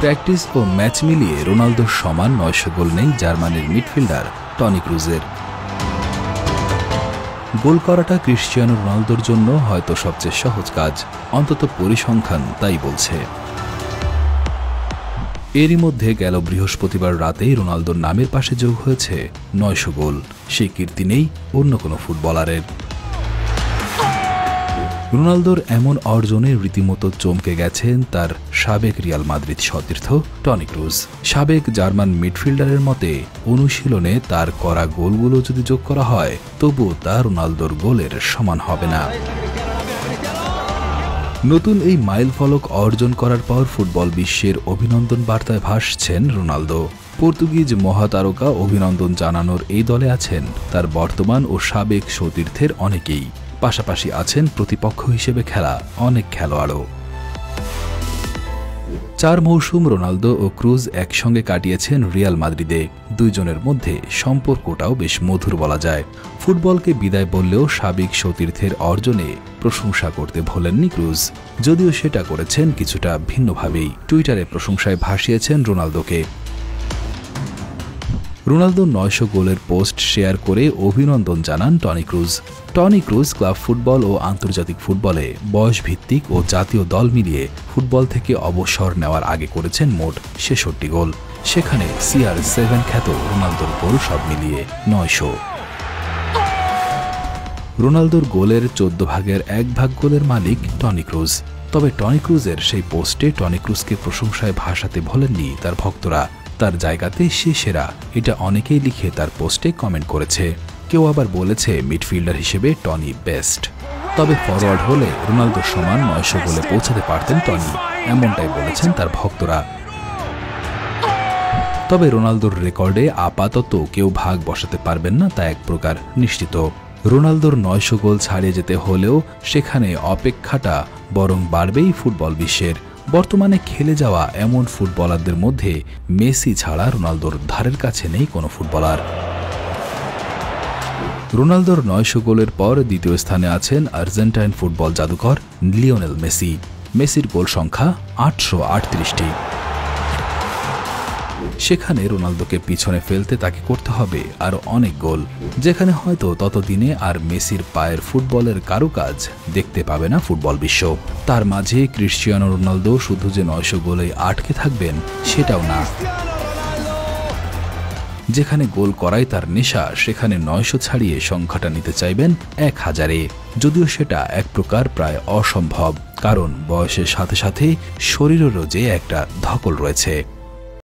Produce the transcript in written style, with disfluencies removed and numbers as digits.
Practice ও match মিলিয়ে রোনালদোর সমান 900 গোল নেই জার্মানির মিডফিল্ডার টনি ক্রুজের। গোল করাটা ক্রিশ্চিয়ানো রোনালদোর জন্য হয়তো সবচেয়ে সহজ কাজ, অন্তত পরিসংখ্যান তাই বলছে। এরই মধ্যে গেল বৃহস্পতিবার রাতেই রোনালদোর নামের পাশে যোগ হয়েছে 900 গোল। সেই কীর্তি নেই অন্য কোনো ফুটবলারের। রোনালদোর এমন অর্জনে রীতিমতো চমকে গেছেন তার সাবেক রিয়াল মাদ্রিদ সতীর্থ টনি ক্রুজ। সাবেক জার্মান মিডফিল্ডারের মতে অনুশীলনে তার করা গোলগুলো যদি যোগ করা হয় তবুও তা রোনালদোর গোলের সমান হবে না। নতুন এই মাইলফলক অর্জন করার পর ফুটবল বিশ্বের অভিনন্দন বার্তায় ভাসছেন রোনালদো। পর্তুগিজ মহাতারকা অভিনন্দন জানানোর এই দলে আছেন তার বর্তমান ও সাবেক সতীর্থের অনেকেই, পাশাপাশি আছেন প্রতিপক্ষ হিসেবে খেলা অনেক খেলোয়াড়ও। 4 মৌসুম রোনালদো ও ক্রুজ একসঙ্গে কাটিয়েছেন রিয়াল মাদ্রিদে। দুইজনের মধ্যে সম্পর্কটাও বেশ মধুর বলা যায়। ফুটবলকে বিদায় বললেও সাবেক সতীর্থের অর্জনে প্রশংসা করতে ভোলেননি ক্রুজ, যদিও সেটা করেছেন কিছুটা ভিন্নভাবেই। টুইটারে প্রশংসায় ভাসিয়েছেন রোনালদোকে। রোনালদো 900 গোলের পোস্ট শেয়ার করে অভিনন্দন জানান Toni Kroos. Toni Kroos club football ও আন্তর্জাতিক ফুটবলে বয়সভিত্তিক ও জাতীয় দল মিলিয়ে ফুটবল থেকে অবসর নেওয়ার আগে করেছেন মোট 66 গোল। সেখানে CR7 খ্যাত রোনালদোর গোল সব মিলিয়ে 900। রোনালদোর গোলের 14 ভাগের 1 ভাগ গোলের মালিক টনি ক্রুজ। তবে টনি ক্রুজের সেই পোস্টে টনি ক্রুজকে প্রশংসায় ভাসাতে ভোলেননি তার ভক্তরা। তার জায়গাতে সে সেরা, এটা অনেকেই লিখে তার পোস্টে কমেন্ট করেছে। কেউ আবার বলেছে মিডফিল্ডার হিসেবে টনি বেস্ট। তবে ফরওয়ার্ড হলে রোনালদোর সমান 900 গোলে পৌঁছাতে পারতেন টনি, এমনটাই বলেছেন তার ভক্তরা। তবে রোনালদোর রেকর্ডে আপাতত কেউ ভাগ বসাতে পারবেন না তা এক প্রকার নিশ্চিত। রোনালদোর 900 গোল ছাড়িয়ে যেতে হলেও সেখানে অপেক্ষাটা বরং বাড়বেই ফুটবল বিশ্বের। বর্তমানে খেলে যাওয়া এমন ফুটবলারদের মধ্যে মেসি ছাড়া রোনালদোর ধারের কাছে নেই কোনো ফুটবলার। রোনালদোর 900 গোলের পর দ্বিতীয় স্থানে আছেন আর্জেন্টাইন ফুটবল জাদুকর লিওনেল মেসি। মেসির গোল সংখ্যা 838টি। সেখানে রোনালদোকে পিছনে ফেলতে তাকে করতে হবে আরও অনেক গোল, যেখানে হয়তো ততদিনে আর মেসির পায়ের ফুটবলের কারুকাজ দেখতে পাবে না ফুটবল বিশ্ব। তার মাঝে ক্রিশ্চিয়ানো রোনালদো শুধু যে 900 গোলেই আটকে থাকবেন সেটাও না। যেখানে গোল করাই তার নেশা সেখানে 900 ছাড়িয়ে সংখ্যাটা নিতে চাইবেন 1000-এ, যদিও সেটা এক প্রকার প্রায় অসম্ভব, কারণ বয়সের সাথে সাথে শরীরেরও যে একটা ধকল রয়েছে।